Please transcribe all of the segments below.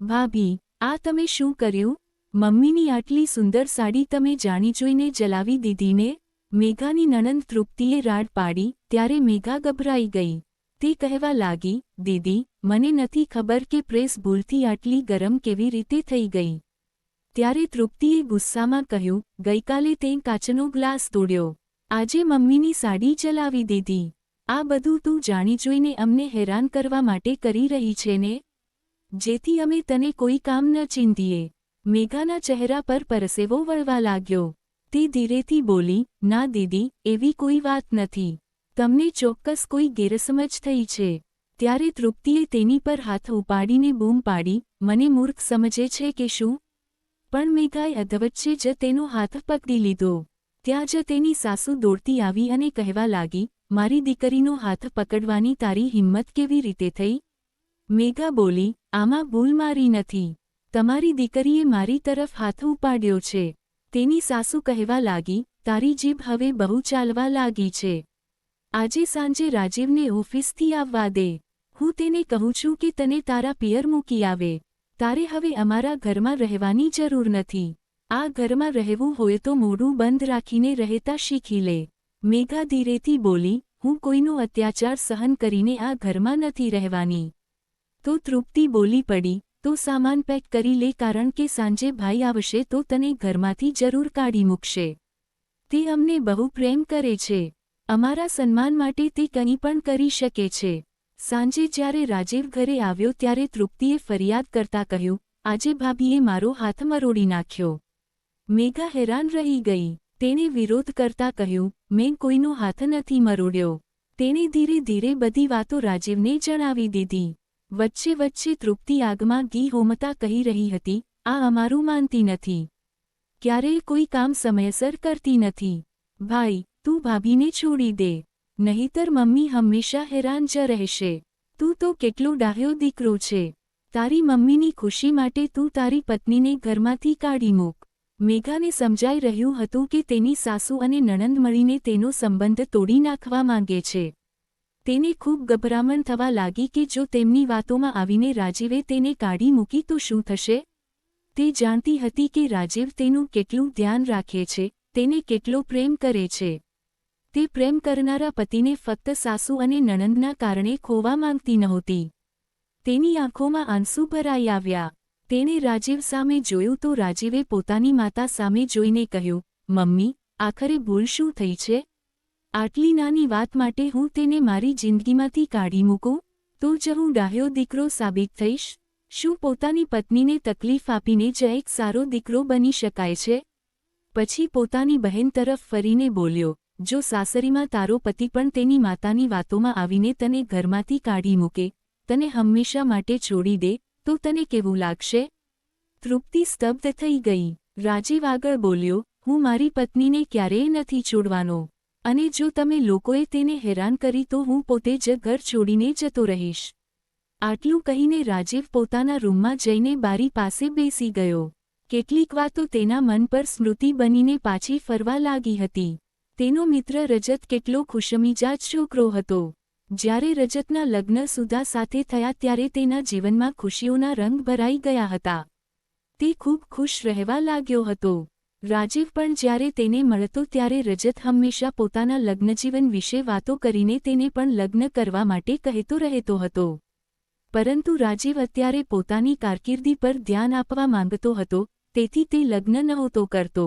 ભાભી, આ તમે શું કર્યું? મમ્મીની આટલી સુંદર સાડી તમે જાણી જોઈને જલાવી દીધી ને? મેઘાની નણંદ તૃપ્તિએ રાડ પાડી ત્યારે મેઘા ગભરાઈ ગઈ. તે કહેવા લાગી, દીદી, મને નથી ખબર કે પ્રેસ ભૂલથી આટલી ગરમ કેવી રીતે થઈ ગઈ. ત્યારે તૃપ્તિએ ગુસ્સામાં કહ્યું, ગઈકાલે તે કાચનો ગ્લાસ તોડ્યો, આજે મમ્મીની સાડી જલાવી દીધી. આ બધું તું જાણી જોઈને અમને હેરાન કરવા માટે કરી રહી છે ને? જેથી અમે તને કોઈ કામ ન ચીંધીએ. મેઘાના ચહેરા પર પરસેવો વળવા લાગ્યો. તે ધીરેથી બોલી, ના દીદી, એવી કોઈ વાત નથી. તમને ચોક્કસ કોઈ ગેરસમજ થઈ છે. ત્યારે તૃપ્તિએ તેની પર હાથ ઉપાડીને બૂમ પાડી, મને મૂર્ખ સમજે છે કે શું? પણ મેઘાએ અધવચ્ચે જ તેનો હાથ પકડી લીધો. ત્યાં જ તેની સાસુ દોડતી આવી અને કહેવા લાગી, મારી દીકરીનો હાથ પકડવાની તારી હિંમત કેવી રીતે થઈ? મેઘા બોલી, આમાં ભૂલ મારી નથી. તમારી દીકરીએ મારી તરફ હાથ ઉપાડ્યો છે. તેની સાસુ કહેવા લાગી, તારી જીભ હવે બહુ ચાલવા લાગી છે. આજે સાંજે રાજીવને ઓફિસથી આવવા દે. હું તેને કહું છું કે તને તારા પિયર મૂકી આવે. તારે હવે અમારા ઘરમાં રહેવાની જરૂર નથી. આ ઘરમાં રહેવું હોય તો મોઢું બંધ રાખીને રહેતા શીખી લે. મેઘા ધીરેથી બોલી, હું કોઈનો અત્યાચાર સહન કરીને આ ઘરમાં નથી રહેવાની. તો તૃપ્તિ બોલી પડી, તો સામાન પેક કરી લે કારણ કે સાંજે ભાઈ આવશે તો તને ઘરમાંથી જરૂર કાઢી મૂકશે. તે અમને બહુ પ્રેમ કરે છે. અમારા સન્માન માટે તે કંઈ પણ કરી શકે છે. સાંજે જ્યારે રાજીવ ઘરે આવ્યો ત્યારે તૃપ્તિએ ફરિયાદ કરતા કહ્યું, આજે ભાભીએ મારો હાથ મરોડી નાખ્યો. મેઘા હેરાન રહી ગઈ. તેણે વિરોધ કરતા કહ્યું, મેં કોઈનો હાથ નથી મરોડ્યો. તેણે ધીરે ધીરે બધી વાતો રાજીવને જણાવી દીધી. વચ્ચે વચ્ચે તૃપ્તિ આગમાં ઘી હોમતા કહી રહી હતી, આ અમારું માનતી નથી. ક્યારેય કોઈ કામ સમયસર કરતી નથી. ભાઈ, તું ભાભીને છોડી દે. નહીતર મમ્મી હંમેશા હેરાન જ રહેશે. તું તો કેટલો ડાહ્યો દીકરો છે. તારી મમ્મીની ખુશી માટે તું તારી પત્નીને ઘરમાંથી કાઢી મૂક. મેઘાને સમજાઈ રહ્યું હતું કે તેની સાસુ અને નણંદ મળીને તેનો સંબંધ તોડી નાખવા માંગે છે. તેને ખૂબ ગભરામણ થવા લાગી કે જો તેમની વાતોમાં આવીને રાજીવે તેને કાઢી મૂકી તો શું થશે? તે જાણતી હતી કે રાજીવ તેનું કેટલું ધ્યાન રાખે છે, તેને કેટલો પ્રેમ કરે છે. તે પ્રેમ કરનારા પતિને ફક્ત સાસુ અને નણંદના કારણે ખોવા માંગતી નહોતી. તેની આંખોમાં આંસુ ભરાઈ આવ્યા. તેણે રાજીવ સામે જોયું તો રાજીવે પોતાની માતા સામે જોઈને કહ્યું, મમ્મી, આખરે ભૂલ શું થઈ છે? આટલી નાની વાત માટે હું તેને મારી જિંદગીમાંથી કાઢી મૂકું? તો જ હું ડાહ્યો દીકરો સાબિત થઈશ? શું પોતાની પત્નીને તકલીફ આપીને જ એક સારો દીકરો બની શકાય છે? પછી પોતાની બહેન તરફ ફરીને બોલ્યો, જો સાસરીમાં તારો પતિ પણ તેની માતાની વાતોમાં આવીને તને ઘરમાંથી કાઢી મૂકે, તને હંમેશા માટે છોડી દે, તો તને કેવું લાગશે? તૃપ્તિ સ્તબ્ધ થઈ ગઈ. રાજીવ આગળ બોલ્યો, હું મારી પત્નીને ક્યારેય નથી છોડવાનો. અને જો તમે લોકોએ તેને હેરાન કરી તો હું પોતે જ ઘર છોડીને જતો રહીશ. આટલું કહીને રાજીવ પોતાના રૂમમાં જઈને બારી પાસે બેસી ગયો. કેટલીક વાતો તેના મન પર સ્મૃતિ બનીને પાછી ફરવા લાગી હતી. તેનો મિત્ર રજત કેટલો ખુશમિજાજ છોકરો હતો. જ્યારે રજતના લગ્ન સુધા સાથે થયા ત્યારે તેના જીવનમાં ખુશીઓના રંગ ભરાઈ ગયા હતા. તે ખૂબ ખુશ રહેવા લાગ્યો હતો. રાજીવ પણ જ્યારે તેને મળતો ત્યારે રજત હંમેશા પોતાના લગ્નજીવન વિશે વાતો કરીને તેને પણ લગ્ન કરવા માટે કહેતો રહેતો હતો. પરંતુ રાજીવ અત્યારે પોતાની કારકિર્દી પર ધ્યાન આપવા માંગતો હતો, તેથી તે લગ્ન નહોતો કરતો.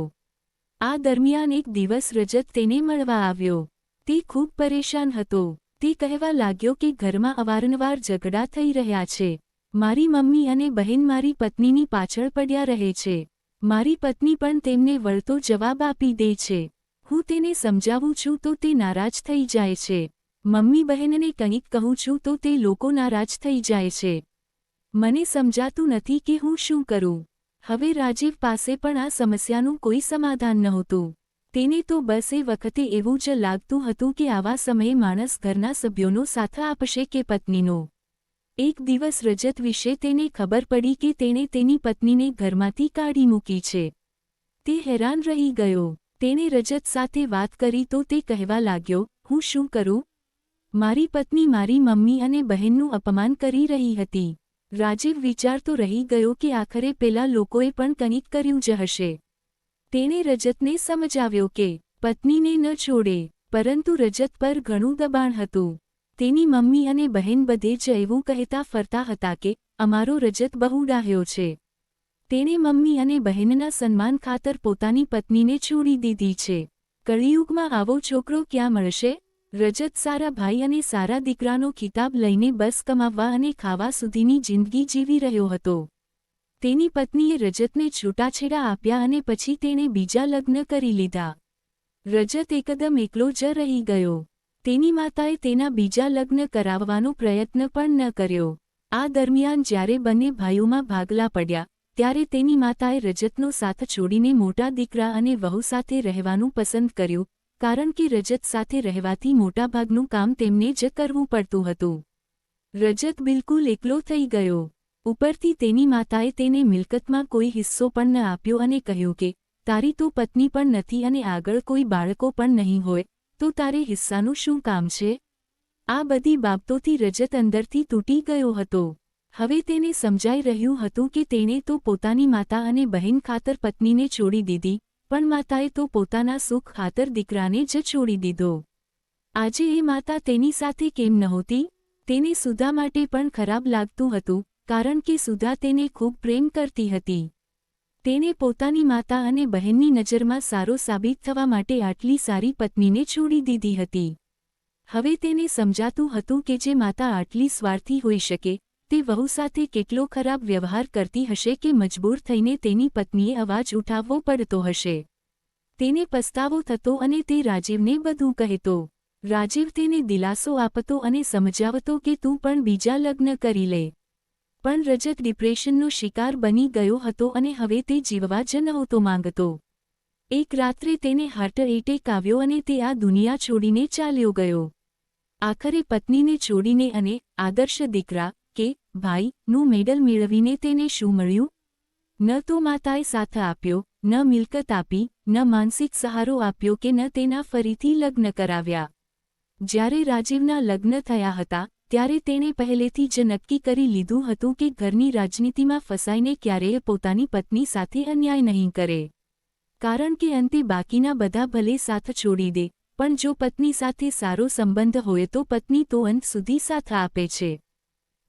આ દરમિયાન એક દિવસ રજત તેને મળવા આવ્યો. તે ખૂબ પરેશાન હતો. તે કહેવા લાગ્યો કે ઘરમાં અવારનવાર ઝઘડા થઈ રહ્યા છે. મારી મમ્મી અને બહેન મારી પત્નીની પાછળ પડ્યા રહે છે. મારી પત્ની પણ તેમને વળતો જવાબ આપી દે છે. હું તેને સમજાવું છું તો તે નારાજ થઈ જાય છે. મમ્મી બહેનને કંઈક કહું છું તો તે લોકો નારાજ થઈ જાય છે. મને સમજાતું નથી કે હું શું કરું. હવે રાજીવ પાસે પણ આ સમસ્યાનું કોઈ સમાધાન નહોતું. તેને તો બસ એ વખતે એવું જ લાગતું હતું કે આવા સમયે માણસ ઘરના સભ્યોનો સાથ આપશે કે પત્નીનો. એક દિવસ રજત વિશે તેને ખબર પડી કે તેણે તેની પત્નીને ઘરમાંથી કાઢી મૂકી છે. તે હેરાન રહી ગયો. તેણે રજત સાથે વાત કરી તો તે કહેવા લાગ્યો, હું શું કરું? મારી પત્ની મારી મમ્મી અને બહેનનું અપમાન કરી રહી હતી. રાજીવ વિચારતો રહી ગયો કે આખરે પેલા લોકોએ પણ કંઈક કર્યું જ હશે. તેણે રજતને સમજાવ્યો કે પત્નીને ન છોડે, પરંતુ રજત પર ઘણું દબાણ હતું. તેની મમ્મી અને બહેન બધે જ એવું કહેતા ફરતા હતા કે અમારો રજત બહુ ડાહ્યો છે. તેણે મમ્મી અને બહેનના સન્માન ખાતર પોતાની પત્નીને છોડી દીધી છે. કળિયુગમાં આવો છોકરો ક્યાં મળશે? રજત સારા ભાઈ અને સારા દીકરાનો ખિતાબ લઈને બસ કમાવવા અને ખાવા સુધીની જિંદગી જીવી રહ્યો હતો. તેની પત્નીએ રજતને છૂટાછેડા આપ્યા અને પછી તેણે બીજા લગ્ન કરી લીધા. રજત એકદમ એકલો જ રહી ગયો. તેની માતાએ તેના બીજા લગ્ન કરાવવાનો પ્રયત્ન પણ ન કર્યો. આ દરમિયાન જ્યારે બંને ભાઈઓમાં ભાગલા પડ્યા, ત્યારે તેની માતાએ રજતનો સાથ છોડીને મોટા દીકરા અને વહુ સાથે રહેવાનું પસંદ કર્યું, કારણ કે રજત સાથે રહેવાથી મોટાભાગનું કામ તેમને જ કરવું પડતું હતું. રજત બિલકુલ એકલો થઈ ગયો. ઉપરથી તેની માતાએ તેને મિલકતમાં કોઈ હિસ્સો પણ ન આપ્યો અને કહ્યું કે તારી તો પત્ની પણ નથી અને આગળ કોઈ બાળકો પણ નહીં હોય, તો તારે હિસ્સાનું શું કામ છે? આ બધી બાબતોથી રજત અંદરથી તૂટી ગયો હતો. હવે તેને સમજાઈ રહ્યું હતું કે તેણે તો પોતાની માતા અને બહેન ખાતર પત્નીને છોડી દીધી, પણ માતાએ તો પોતાના સુખ ખાતર દીકરાને જ છોડી દીધો. આજે એ માતા તેની સાથે કેમ નહોતી? તેને સુધા માટે પણ ખરાબ લાગતું હતું, કારણ કે સુધા તેને ખૂબ પ્રેમ કરતી હતી. તેણે પોતાની માતા અને બહેનની નજરમાં સારો સાબિત થવા માટે આટલી સારી પત્નીને છોડી દીધી હતી. હવે તેને સમજાતું હતું કે જે માતા આટલી સ્વાર્થી હોઈ શકે, તે વહુ સાથે કેટલો ખરાબ વ્યવહાર કરતી હશે કે મજબૂર થઈને તેની પત્નીએ અવાજ ઉઠાવવો પડતો હશે. તેને પસ્તાવો થતો અને તે રાજીવને બધું કહેતો. રાજીવ તેને દિલાસો આપતો અને સમજાવતો કે તું પણ બીજા લગ્ન કરી લે. પણ રજત ડિપ્રેશનનો શિકાર બની ગયો હતો અને હવે તે જીવવા જ નહોતો માંગતો. એક રાત્રે તેને હાર્ટ એટેક આવ્યો અને તે આ દુનિયા છોડીને ચાલ્યો ગયો. આખરે પત્નીને છોડીને અને આદર્શ દીકરા કે ભાઈનું મેડલ મેળવીને તેને શું મળ્યું? ન તો માતાએ સાથ આપ્યો, ન મિલકત આપી, ન માનસિક સહારો આપ્યો કે ન તેના ફરીથી લગ્ન કરાવ્યા. જ્યારે રાજીવના લગ્ન થયા હતા, ત્યારે તેણે પહેલેથી જ નક્કી કરી લીધું હતું કે ઘરની રાજનીતિમાં ફસાઈને ક્યારેય પોતાની પત્ની સાથે અન્યાય નહીં કરે. કારણ કે અંતે બાકીના બધા ભલે સાથ છોડી દે, પણ જો પત્ની સાથે સારો સંબંધ હોય તો પત્ની તો અંત સુધી સાથ આપે છે.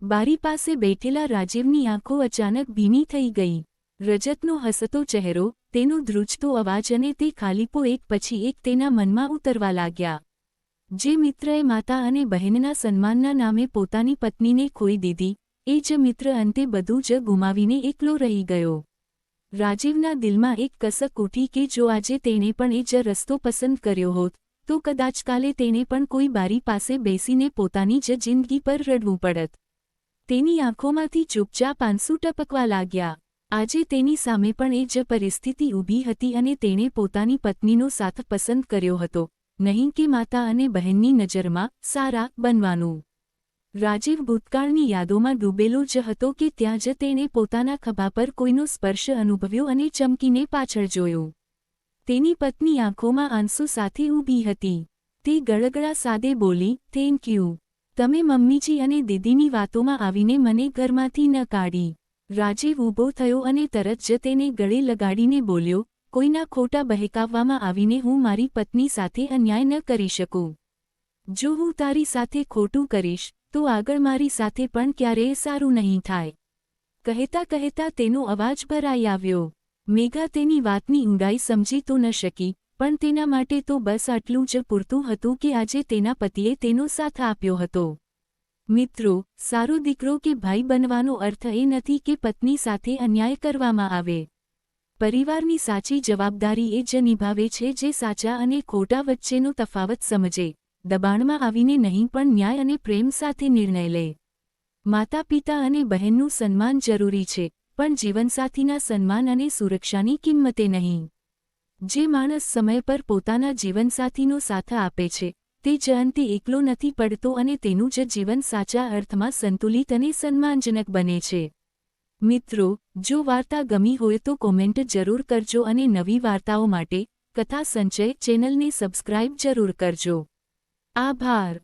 બારી પાસે બેઠેલા રાજીવની આંખો અચાનક ભીની થઈ ગઈ. રજતનો હસતો ચહેરો, તેનો ધ્રુજતો અવાજ અને તે ખાલીપો એક પછી એક તેના મનમાં ઉતરવા લાગ્યા. જે મિત્રએ માતા અને બહેનના સન્માનના નામે પોતાની પત્નીને ખોઈ દીધી, એ જ મિત્ર અંતે બધું જ ગુમાવીને એકલો રહી ગયો. રાજીવના દિલમાં એક કસક ઉઠી કે જો આજે તેણે પણ એ જ રસ્તો પસંદ કર્યો હોત, તો કદાચ કાલે તેણે પણ કોઈ બારી પાસે બેસીને પોતાની જ જિંદગી પર રડવું પડત. તેની આંખોમાંથી ચૂપચાપ આંસુ ટપકવા લાગ્યા. આજે તેની સામે પણ એ જ પરિસ્થિતિ ઊભી હતી અને તેણે પોતાની પત્નીનો સાથ પસંદ કર્યો હતો, નહીં કે માતા અને બહેનની નજરમાં સારા બનવાનું. રાજીવ ભૂતકાળની યાદોમાં ડૂબેલો જ હતો કે ત્યાં જ તેણે પોતાના ખભા પર કોઈનો સ્પર્શ અનુભવ્યો અને ચમકીને પાછળ જોયું. તેની પત્ની આંખોમાં આંસુ સાથે ઊભી હતી. તે ગળગળા સાદે બોલી, "થેન્ક યુ. તમે મમ્મીજી અને દીદીની વાતોમાં આવીને મને ઘરમાંથી ન કાઢી." રાજીવ ઊભો થયો અને તરત જ તેને ગળે લગાડીને બોલ્યો, "કોઈના ખોટા બહેકાવવામાં આવીને હું મારી પત્ની સાથે અન્યાય ન કરી શકું. જો હું તારી સાથે ખોટું કરીશ, તો આગળ મારી સાથે પણ ક્યારેય સારું નહીં થાય." કહેતા કહેતા તેનો અવાજ ભરાઈ આવ્યો. મેઘા તેની વાતની ઊંડાઈ સમજી તો ન શકી, પણ તેના માટે તો બસ આટલું જ પૂરતું હતું કે આજે તેના પતિએ તેનો સાથ આપ્યો હતો. મિત્રો, સારો દીકરો કે ભાઈ બનવાનો અર્થ એ નથી કે પત્ની સાથે અન્યાય કરવામાં આવે. પરિવારની સાચી જવાબદારી એ જ નિભાવે છે જે સાચા અને ખોટા વચ્ચેનો તફાવત સમજે, દબાણમાં આવીને નહીં પણ ન્યાય અને પ્રેમ સાથે નિર્ણય લે. માતા પિતા અને બહેનનું સન્માન જરૂરી છે, પણ જીવનસાથીના સન્માન અને સુરક્ષાની કિંમતે નહીં. જે માણસ સમય પર પોતાના જીવનસાથીનો સાથ આપે છે, તે જ અંતે એકલો નથી પડતો અને તેનું જ જીવન સાચા અર્થમાં સંતુલિત અને સન્માનજનક બને છે. મિત્રો, જો વાર્તા ગમી હોય તો કોમેન્ટ જરૂર કરજો અને નવી વાર્તાઓ માટે કથા સંચય ચેનલને સબસ્ક્રાઇબ જરૂર કરજો. આભાર.